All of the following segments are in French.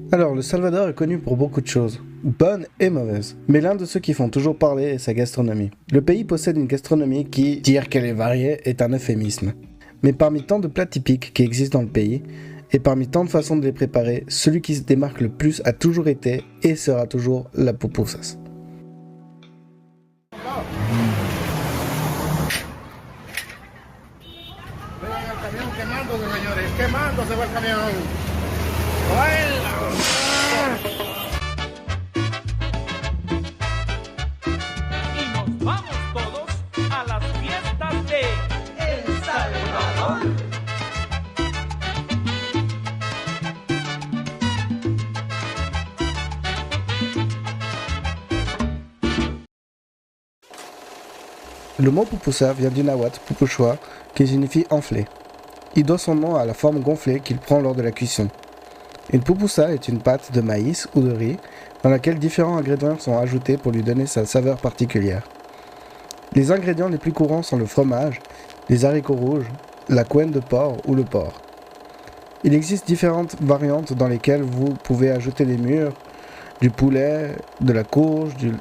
Alors, le Salvador est connu pour beaucoup de choses, bonnes et mauvaises. Mais l'un de ceux qui font toujours parler est sa gastronomie. Le pays possède une gastronomie qui, dire qu'elle est variée, est un euphémisme. Mais parmi tant de plats typiques qui existent dans le pays, et parmi tant de façons de les préparer, celui qui se démarque le plus a toujours été et sera toujours la pupusas. Y nos vamos todos a las fiestas de El Salvador. Le mot pupusa vient du nahuatl pupushua qui signifie enflé. Il doit son nom à la forme gonflée qu'il prend lors de la cuisson. Une pupusa est une pâte de maïs ou de riz dans laquelle différents ingrédients sont ajoutés pour lui donner sa saveur particulière. Les ingrédients les plus courants sont le fromage, les haricots rouges, la couenne de porc ou le porc. Il existe différentes variantes dans lesquelles vous pouvez ajouter des mûres, du poulet, de la courge, du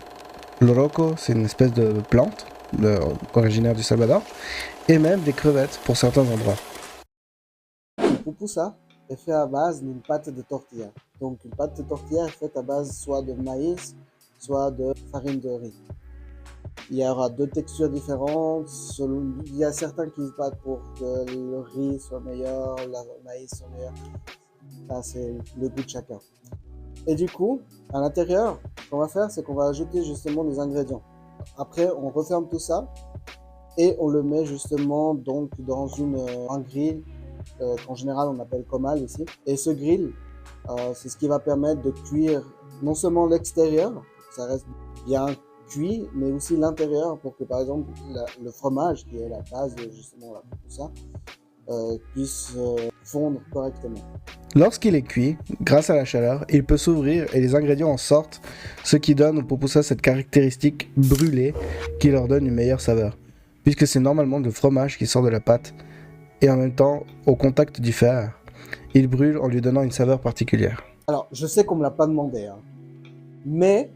loroco, c'est une espèce de plante originaire du Salvador, et même des crevettes pour certains endroits. Le pupusa est fait à base d'une pâte de tortilla. Donc une pâte de tortilla est faite à base soit de maïs, soit de farine de riz. Il y aura deux textures différentes. Il y a certains qui se battent pour que le riz soit meilleur, le maïs soit meilleur. Ça, c'est le goût de chacun. Et du coup, à l'intérieur, ce qu'on va faire, c'est qu'on va ajouter justement des ingrédients. Après, on referme tout ça et on le met justement donc dans un grill qu'en général on appelle comal ici. Et ce grill, c'est ce qui va permettre de cuire non seulement l'extérieur, ça reste bien cuit, mais aussi l'intérieur pour que par exemple le fromage, qui est la base justement de tout ça, puisse fondre correctement. Lorsqu'il est cuit, grâce à la chaleur, il peut s'ouvrir et les ingrédients en sortent, ce qui donne aux pupusas cette caractéristique brûlée qui leur donne une meilleure saveur, puisque c'est normalement le fromage qui sort de la pâte et en même temps, au contact du fer, il brûle en lui donnant une saveur particulière. Alors, je sais qu'on me l'a pas demandé, hein, mais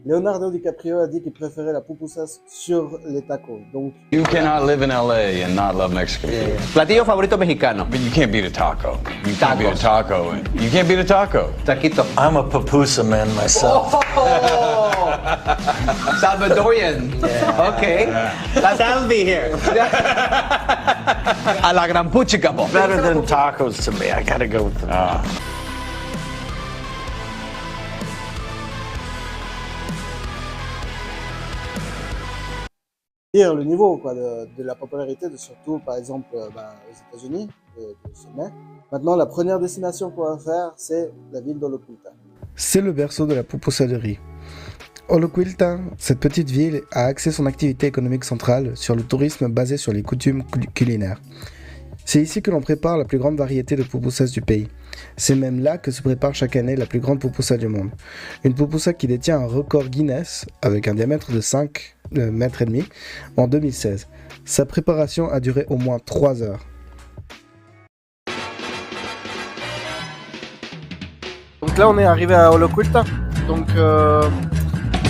Leonardo DiCaprio a dit qu'il préférait la pupusas sur les tacos. Donc, You cannot live in LA and not love Mexican food. Platillo favorito mexicano. But you can't beat a taco. You can't beat a taco. You can't beat a taco. Taquito. I'm a pupusa man myself. Salvadorian. Okay. Let's Salvi here. A la gran puchica. Better than tacos to me. I gotta go with the dire le niveau quoi, de la popularité, de surtout par exemple aux États-Unis, de sommet. Maintenant, la première destination qu'on va faire, c'est la ville d'Oloquilta. C'est le berceau de la pupusa de riz. Oloquilta, cette petite ville, a axé son activité économique centrale sur le tourisme basé sur les coutumes culinaires. C'est ici que l'on prépare la plus grande variété de pupusas du pays. C'est même là que se prépare chaque année la plus grande pupusa du monde. Une pupusa qui détient un record Guinness avec un diamètre de 5 mètres et demi en 2016. Sa préparation a duré au moins 3 heures. Donc là, on est arrivé à Oloquilta. Donc,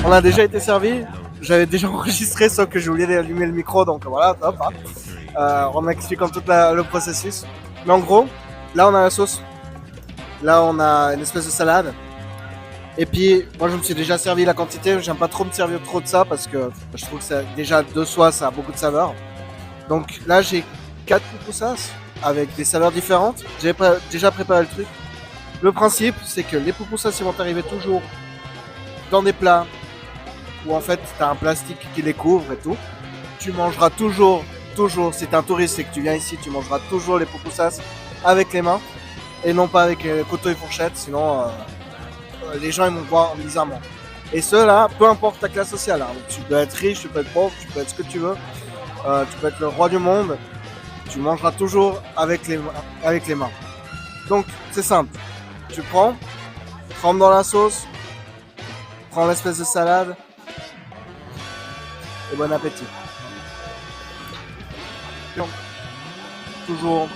on a déjà été servi. J'avais déjà enregistré, sauf que j'ai oublié d'allumer le micro. Donc voilà, top. En expliquant tout le processus. Mais en gros, là, on a la sauce. Là, on a une espèce de salade. Et puis, moi, je me suis déjà servi la quantité. J'aime pas trop me servir trop de ça parce que je trouve que ça, déjà de soi, ça a beaucoup de saveur. Donc là, j'ai 4 pupusas avec des saveurs différentes. J'ai déjà préparé le truc. Le principe, c'est que les pupusas, ils vont arriver toujours dans des plats où en fait, tu as un plastique qui les couvre et tout. Tu mangeras toujours, si tu es un touriste et que tu viens ici, tu mangeras toujours les pupusas avec les mains et non pas avec couteau et fourchette, sinon les gens ils vont voir bizarrement. Et ceux-là, peu importe ta classe sociale, hein. Tu peux être riche, tu peux être pauvre, tu peux être ce que tu veux, tu peux être le roi du monde, tu mangeras toujours avec les mains. Donc c'est simple, tu prends, trempe dans la sauce, prends l'espèce de salade et bon appétit. Donc, toujours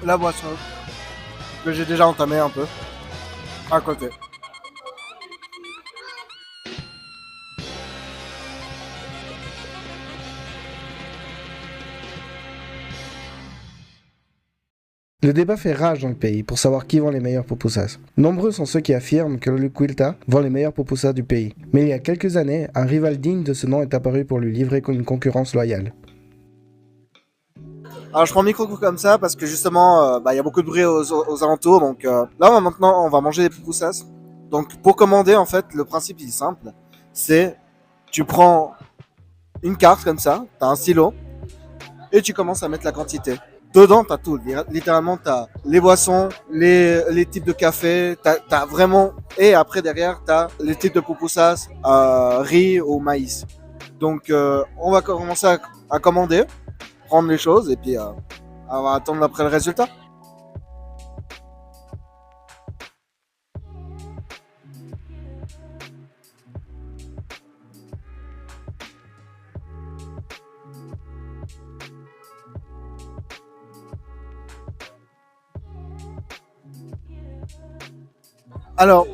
la boisson que j'ai déjà entamée un peu. à côté. Le débat fait rage dans le pays pour savoir qui vend les meilleures pupusas. Nombreux sont ceux qui affirment que Olocuilta vend les meilleures pupusas du pays. Mais il y a quelques années, un rival digne de ce nom est apparu pour lui livrer une concurrence loyale. Alors je prends le micro comme ça parce que justement, y a beaucoup de bruit aux alentours. Donc là, maintenant, on va manger des pupusas. Donc pour commander, en fait, le principe est simple. C'est, tu prends une carte comme ça, t'as un stylo, et tu commences à mettre la quantité. Dedans, t'as tout. Littéralement, t'as les boissons, les types de café, t'as vraiment... Et après, derrière, t'as les types de pupusas, riz ou maïs. Donc, on va commencer à commander, prendre les choses, et puis on va attendre après le résultat. Alors,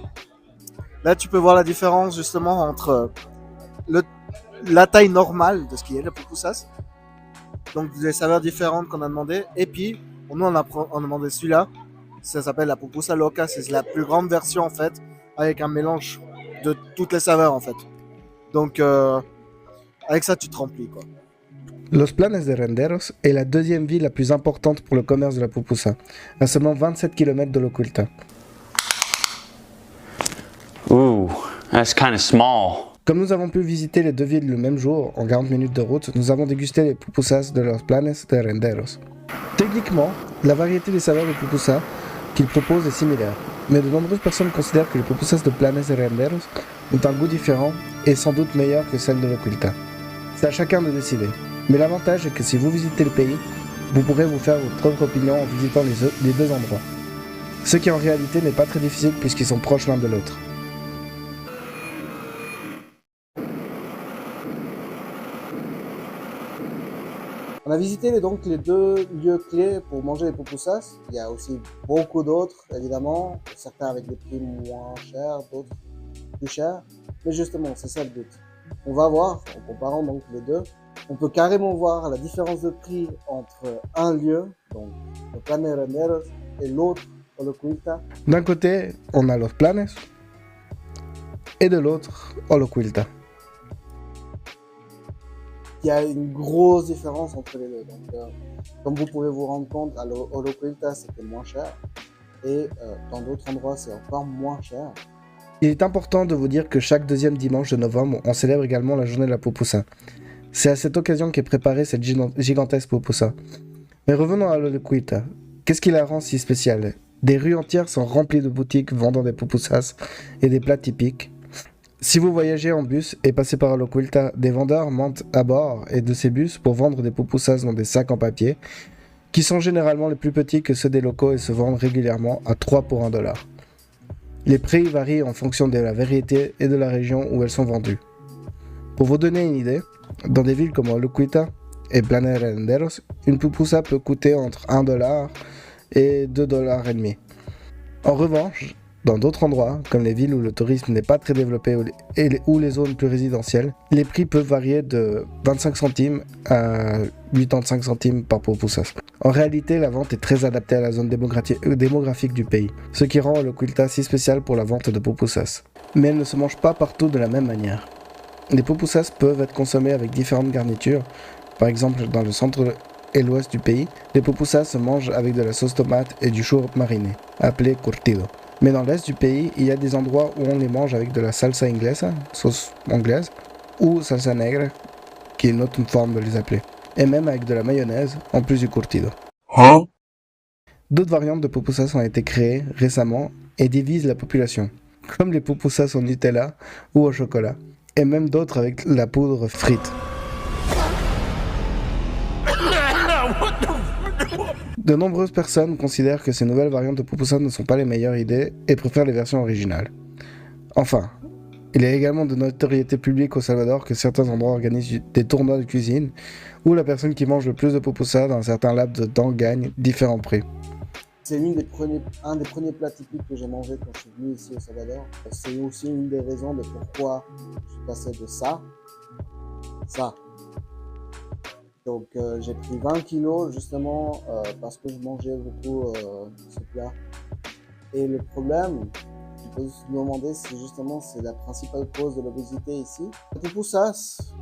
là, tu peux voir la différence justement entre la taille normale de ce qui est le pupusas, donc des saveurs différentes qu'on a demandé, et puis nous on a demandé celui-là, ça s'appelle la pupusa loca, c'est la plus grande version en fait, avec un mélange de toutes les saveurs en fait. Donc avec ça tu te remplis quoi. Los Planes de Renderos est la deuxième ville la plus importante pour le commerce de la pupusa, à seulement 27 km de Olocuilta. Ooh, that's kind of small. Comme nous avons pu visiter les deux villes le même jour, en 40 minutes de route, nous avons dégusté les pupusas de Los Planes de Renderos. Techniquement, la variété des saveurs de pupusa qu'ils proposent est similaire, mais de nombreuses personnes considèrent que les pupusas de Planes de Renderos ont un goût différent et sans doute meilleur que celles de Olocuilta. C'est à chacun de décider, mais l'avantage est que si vous visitez le pays, vous pourrez vous faire votre propre opinion en visitant les deux endroits. Ce qui en réalité n'est pas très difficile puisqu'ils sont proches l'un de l'autre. On a visité donc les deux lieux clés pour manger les pupusas. Il y a aussi beaucoup d'autres, évidemment, certains avec des prix moins chers, d'autres plus chers. Mais justement, c'est ça le but. On va voir, en comparant donc les deux, on peut carrément voir la différence de prix entre un lieu, donc le Planes de Renderos, et l'autre, Olocuilta. D'un côté, on a Los Planes, et de l'autre, Olocuilta. Il y a une grosse différence entre les deux. Donc, comme vous pouvez vous rendre compte, à Olocuilta, c'était moins cher. Et dans d'autres endroits, c'est encore moins cher. Il est important de vous dire que chaque deuxième dimanche de novembre, on célèbre également la journée de la pupusa. C'est à cette occasion qu'est préparée cette gigantesque pupusa. Mais revenons à Olocuilta. Qu'est-ce qui la rend si spéciale? Des rues entières sont remplies de boutiques vendant des pupusas et des plats typiques. Si vous voyagez en bus et passez par Olocuilta, des vendeurs montent à bord et de ces bus pour vendre des pupusas dans des sacs en papier, qui sont généralement les plus petits que ceux des locaux et se vendent régulièrement à 3 pour $1. Les prix varient en fonction de la variété et de la région où elles sont vendues. Pour vous donner une idée, dans des villes comme Olocuilta et Planes de Renderos, une pupusa peut coûter entre $1 et $2,50. En revanche, dans d'autres endroits, comme les villes où le tourisme n'est pas très développé ou les zones plus résidentielles, les prix peuvent varier de 25 centimes à 85 centimes par pupusas. En réalité, la vente est très adaptée à la zone démographique du pays, ce qui rend Olocuilta si spécial pour la vente de pupusas. Mais elles ne se mangent pas partout de la même manière. Les pupusas peuvent être consommées avec différentes garnitures. Par exemple, dans le centre et l'ouest du pays, les pupusas se mangent avec de la sauce tomate et du chou mariné, appelé curtido. Mais dans l'est du pays, il y a des endroits où on les mange avec de la salsa inglesa, sauce anglaise, ou salsa negra, qui est une autre forme de les appeler, et même avec de la mayonnaise, en plus du curtido. D'autres variantes de pupusas ont été créées récemment et divisent la population, comme les pupusas au Nutella ou au chocolat, et même d'autres avec la poudre frite. De nombreuses personnes considèrent que ces nouvelles variantes de pupusas ne sont pas les meilleures idées et préfèrent les versions originales. Enfin, il y a également de notoriété publique au Salvador que certains endroits organisent des tournois de cuisine où la personne qui mange le plus de pupusas dans un certain laps de temps gagne différents prix. C'est un des premiers plats typiques que j'ai mangé quand je suis venu ici au Salvador. C'est aussi une des raisons de pourquoi je suis passé de ça. Donc j'ai pris 20 kilos justement parce que je mangeais beaucoup ce plat. Et le problème, tu peux se demander si justement c'est la principale cause de l'obésité ici. Le pupusas,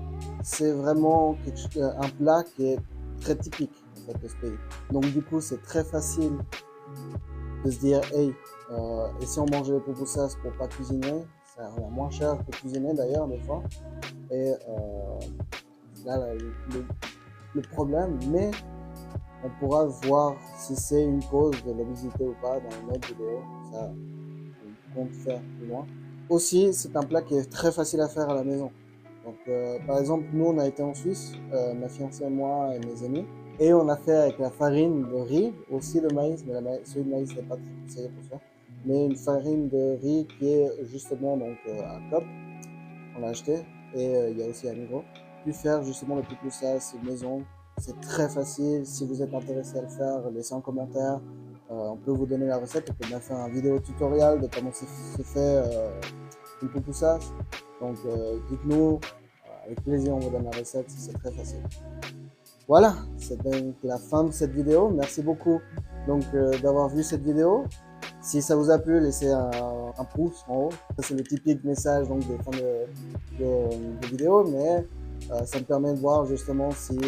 c'est vraiment un plat qui est très typique en fait, de ce pays. Donc du coup c'est très facile de se dire hey, et si on mangeait les pupusas pour pas cuisiner, ça revient moins cher que cuisiner d'ailleurs des fois. Et là le problème, mais on pourra voir si c'est une cause de l'obésité ou pas dans une autre vidéo. Ça, on compte faire plus loin. Aussi, c'est un plat qui est très facile à faire à la maison. Donc, par exemple, nous, on a été en Suisse, ma fiancée et moi et mes amis, et on a fait avec la farine de riz, aussi le maïs, mais celui de maïs n'est pas très conseillé pour ça, mais une farine de riz qui est justement donc à Coop, on l'a acheté, et il y a aussi à Migros. Puis faire justement le pupusas maison. C'est très facile. Si vous êtes intéressé à le faire, laissez un commentaire. On peut vous donner la recette. On peut même faire un vidéo tutoriel de comment c'est fait une pupusas. Donc dites-nous. Avec plaisir, on vous donne la recette. C'est très facile. Voilà, c'est donc la fin de cette vidéo. Merci beaucoup donc d'avoir vu cette vidéo. Si ça vous a plu, laissez un pouce en haut. Ça, c'est le typique message donc, des fins de vidéo, mais ça me permet de voir justement si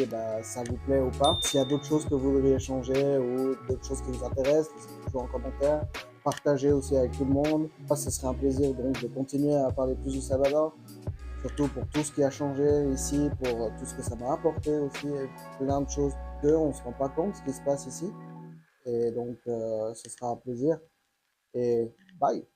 ça vous plaît ou pas. S'il y a d'autres choses que vous voudriez changer ou d'autres choses qui vous intéressent, laissez toujours en commentaire. Partagez aussi avec tout le monde. Moi, ce serait un plaisir donc, de continuer à parler plus du Salvador. Surtout pour tout ce qui a changé ici, pour tout ce que ça m'a apporté aussi. Plein de choses qu'on ne se rend pas compte ce qui se passe ici. Et donc, ce sera un plaisir. Et bye!